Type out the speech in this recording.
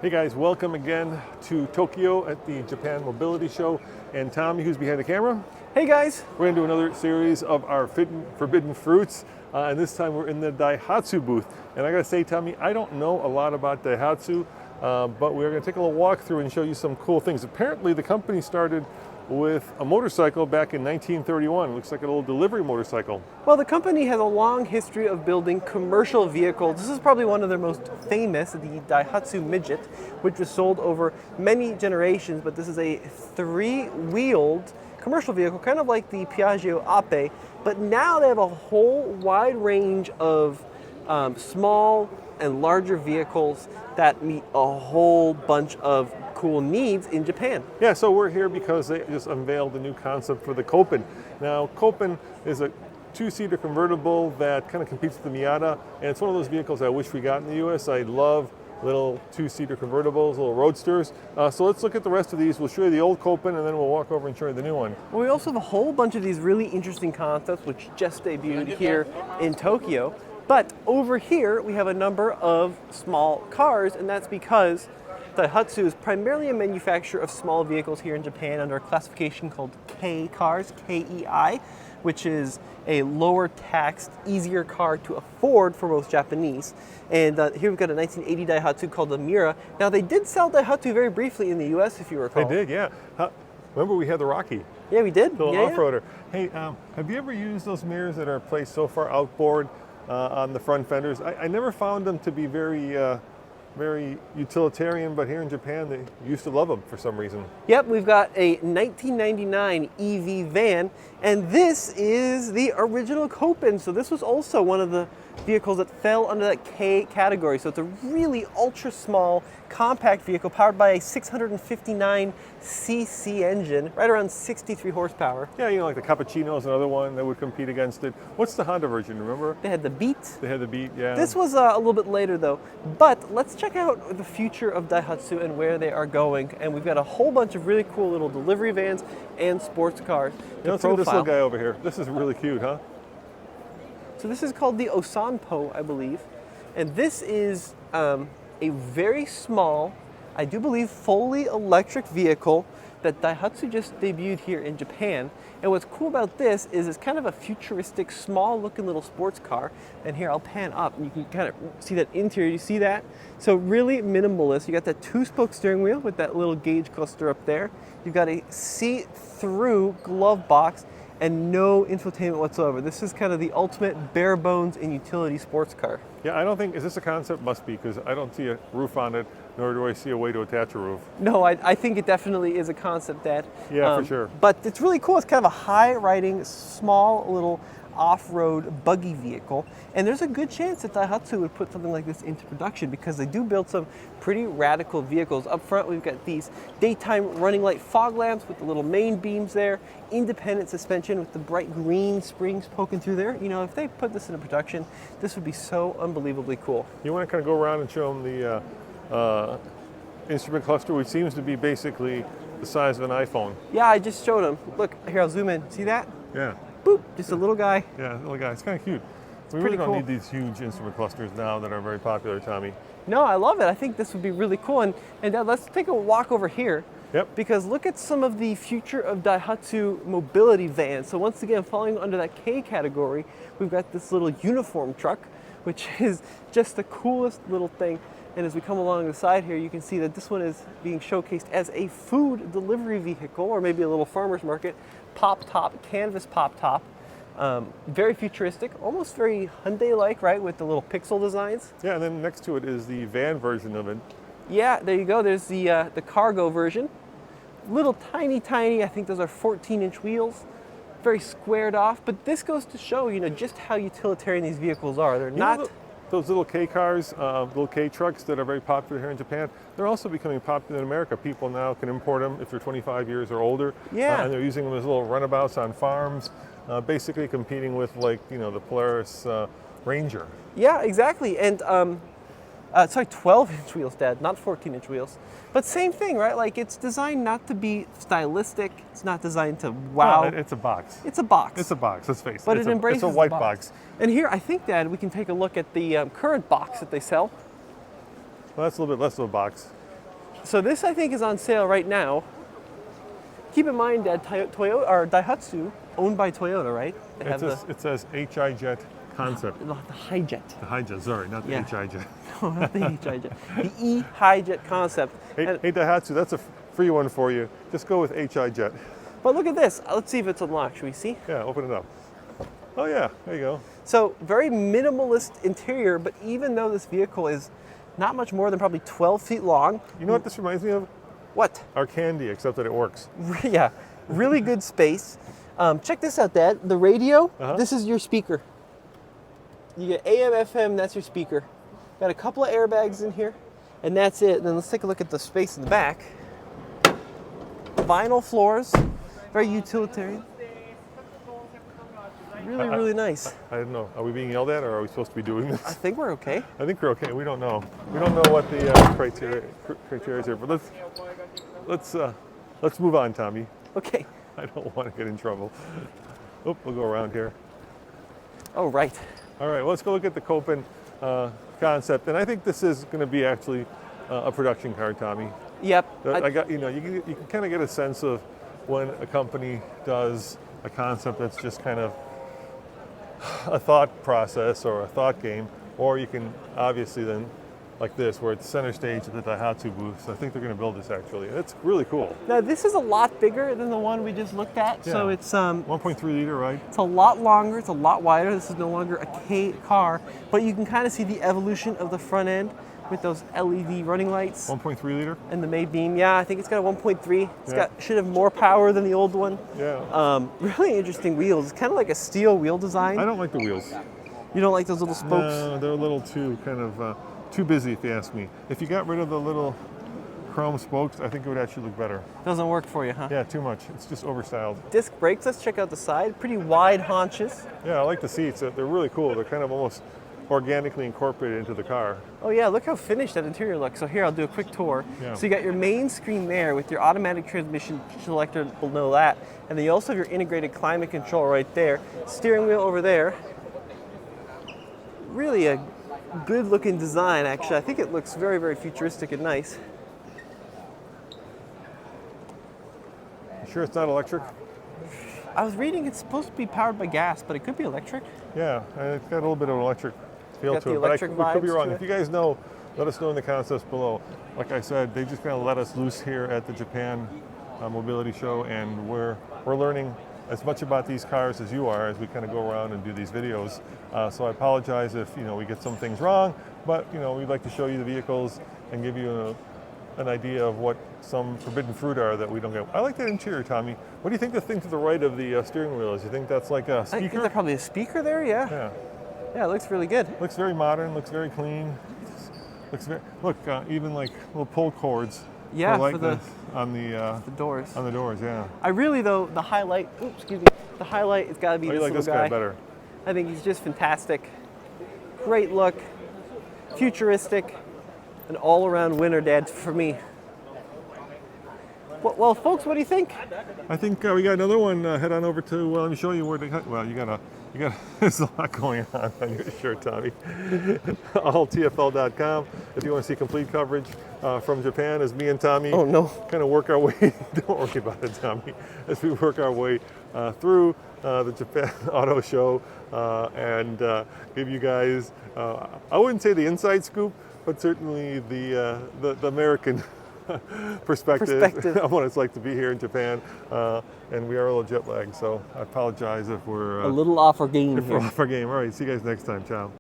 Hey guys, welcome again to Tokyo at the Japan Mobility Show. And Tommy, who's behind the camera. Hey guys. We're going to do another series of our Forbidden Fruits. And this time we're in the Daihatsu booth. And I got to say, Tommy, I don't know a lot about Daihatsu, but we're going to take a little walk through and show you some cool things. Apparently the company started with a motorcycle back in 1931. It looks like a little delivery motorcycle. Well, the company has a long history of building commercial vehicles. This is probably one of their most famous, the Daihatsu Midget, which was sold over many generations, but this is a three-wheeled commercial vehicle, kind of like the Piaggio Ape, but now they have a whole wide range of small and larger vehicles that meet a whole bunch of cool needs in Japan. Yeah, so we're here because they just unveiled a new concept for the Copen. Now, Copen is a two-seater convertible that kind of competes with the Miata, and it's one of those vehicles I wish we got in the U.S. I love little two-seater convertibles, little roadsters. So let's look at the rest of these. We'll show you the old Copen, and then we'll walk over and show you the new one. Well, we also have a whole bunch of these really interesting concepts which just debuted here in Tokyo. But over here, we have a number of small cars, and that's because Daihatsu is primarily a manufacturer of small vehicles here in Japan under a classification called K cars, KEI, which is a lower taxed, easier car to afford for most Japanese. And here we've got a 1980 Daihatsu called the Miura. Now, they did sell Daihatsu very briefly in the US, if you recall. They did, yeah. Remember we had the Rocky? Yeah, we did. The little off-roader. Hey, have you ever used those mirrors that are placed so far outboard on the front fenders? I never found them to be very utilitarian, but here in Japan they used to love them for some reason. Yep, we've got a 1999 EV van, and this is the original Copen. So this was also one of the vehicles that fell under that K category. So it's a really ultra small, compact vehicle powered by a 659cc engine, right around 63 horsepower. Yeah, you know, like the Cappuccino is another one that would compete against it. What's the Honda version, remember? They had the Beat. They had the Beat, yeah. This was a little bit later though. But let's check out the future of Daihatsu and where they are going. And we've got a whole bunch of really cool little delivery vans and sports cars. Let's look at this little guy over here. This is really cute, huh? So this is called the Osanpo, I believe. And this is a very small, I do believe, fully electric vehicle that Daihatsu just debuted here in Japan. And what's cool about this is it's kind of a futuristic, small-looking little sports car. And here, I'll pan up, and you can kind of see that interior. You see that? So really minimalist. You got that two-spoke steering wheel with that little gauge cluster up there. You've got a see-through glove box and no infotainment whatsoever. This is kind of the ultimate bare bones in utility sports car. Yeah, I don't think, is this a concept? Must be, because I don't see a roof on it, nor do I see a way to attach a roof. No, I think it definitely is a concept, Dad. Yeah, for sure. But it's really cool. It's kind of a high-riding, small little off-road buggy vehicle, and there's a good chance that Daihatsu would put something like this into production because they do build some pretty radical vehicles. Up front, we've got these daytime running light fog lamps with the little main beams there, independent suspension with the bright green springs poking through there. You know, if they put this into production, this would be so unbelievably cool. You want to kind of go around and show them the instrument cluster, which seems to be basically the size of an iPhone. Yeah, I just showed them. Look, here, I'll zoom in. See that? Yeah. Boop, just a little guy. Yeah, little guy. It's kind of cute. We really don't need these huge instrument clusters now that are very popular, Tommy. No, I love it. I think this would be really cool. And let's take a walk over here. Yep. Because look at some of the future of Daihatsu mobility vans. So once again, falling under that K category, we've got this little uniform truck, which is just the coolest little thing. And as we come along the side here, you can see that this one is being showcased as a food delivery vehicle, or maybe a little farmer's market pop top, canvas pop top. Very futuristic, almost very Hyundai-like, right, with the little pixel designs. Yeah, and then next to it is the van version of it. Yeah, there you go. There's the cargo version. Little tiny, I think those are 14-inch wheels. Very squared off, but this goes to show, you know, just how utilitarian these vehicles are. They're not... Those little K cars, little K trucks that are very popular here in Japan, they're also becoming popular in America. People now can import them if they're 25 years or older. Yeah. And they're using them as little runabouts on farms, basically competing with, like, you know, the Polaris Ranger. Yeah, exactly. And sorry, 12-inch wheels, Dad, not 14-inch wheels. But same thing, right? Like, it's designed not to be stylistic. It's not designed to wow. No, it's a box. It's a box. It's a box, let's face it. But it embraces It's a white the box. And here, I think, Dad, we can take a look at the current box that they sell. Well, that's a little bit less of a box. So this, I think, is on sale right now. Keep in mind that Toyota or Daihatsu, owned by Toyota, right? They have It says HI Jet Concept. the Hi-Jet. The Hi-Jet, sorry, not the Yeah. HI Jet. No, not the Hi-Jet. The E-Hi-Jet concept. Hey, And- hey, Daihatsu, that's a free one for you. Just go with HI Jet. but look at this. Let's see if it's unlocked. Should we see? Yeah, open it up. Oh yeah, there you go. So very minimalist interior, but even though this vehicle is not much more than probably 12 feet long, You know what this reminds me of? what? Our Candy, except that it works. Yeah, really good space. Check this out, Dad. The radio, Uh-huh. this is your speaker. You get AM, FM, that's your speaker. Got a couple of airbags in here, and that's it. And then let's take a look at the space in the back. Vinyl floors, very utilitarian. Really, really nice. I don't know. Are we being yelled at, or are we supposed to be doing I this? think we're okay. I think we're okay. We don't know. We don't know what the criteria is here. But let's move on, Tommy. Okay. I don't want to get in trouble. Oop, we'll go around here. Oh, right. All right, well, let's go look at the Copen concept, and I think this is going to be actually a production car, Tommy. Yep. I got you can kind of get a sense of when a company does a concept that's just kind of a thought process or a thought game, or you can obviously then like this, where it's center stage at the Daihatsu booth. So I think they're going to build this actually. It's really cool. Now this is a lot bigger than the one we just looked at, so Yeah. it's 1.3 liter, right? It's a lot longer, it's a lot wider. This is no longer a K car, but you can kind of see the evolution of the front end with those LED running lights 1.3 liter. and the May beam. Yeah, I think it's got a 1.3. It's Yeah. got should have more power than the old one. Yeah. Really interesting wheels. It's kind of like a steel wheel design. I don't like the wheels. You don't like those little spokes? No, they're a little too kind of too busy, if you ask me. If you got rid of the little chrome spokes, I think it would actually look better. Doesn't work for you, huh? Yeah, too much. It's just overstyled. Disc brakes. Let's check out the side. Pretty wide haunches. Yeah, I like the seats. They're really cool. They're kind of almost organically incorporated into the car. Oh yeah, look how finished that interior looks. So here, I'll do a quick tour. Yeah. So you got your main screen there with your automatic transmission selector below that. And then you also have your integrated climate control right there. Steering wheel over there. Really a good looking design, actually. I think it looks very, very futuristic and nice. You sure it's not electric? I was reading it's supposed to be powered by gas, but it could be electric. Yeah, it's got a little bit of an electric feel Got to the it. But electric we could be vibes wrong. to If it. you guys know, let us know in the concepts below. Like I said, they just kind of let us loose here at the Japan Mobility Show, and we're learning as much about these cars as you are as we kind of go around and do these videos. So I apologize if we get some things wrong, but we'd like to show you the vehicles and give you an idea of what some forbidden fruit are that we don't get. I like that interior, Tommy. What do you think the thing to the right of the steering wheel is? You think that's like a I think speaker? there's probably a speaker there, yeah. Yeah. Yeah, it looks really good. Looks very modern. Looks very clean. Look, even like little pull cords. Yeah, for for the- lightness on The doors. the doors. Yeah. I really, though, the highlight, oops, excuse me, the highlight has got to be Oh, you this like little this guy better? I think he's just fantastic. Great look, futuristic, an all-around winner, Dad, for me. Well, folks, what do you think? I think we got another one. Head on over to. Let me show you where they. Well, you got. There's a lot going on your shirt, Tommy. AllTFL.com. If you want to see complete coverage from Japan, as me and Tommy Oh, no. kind of work our way. Don't worry about it, Tommy. As we work our way through the Japan Auto Show and give you guys. I wouldn't say the inside scoop, but certainly the American. Perspective on what it's like to be here in Japan, and we are a little jet lagged, so I apologize if we're A little off our game if we're here. off our game. All right, see you guys next time. Ciao.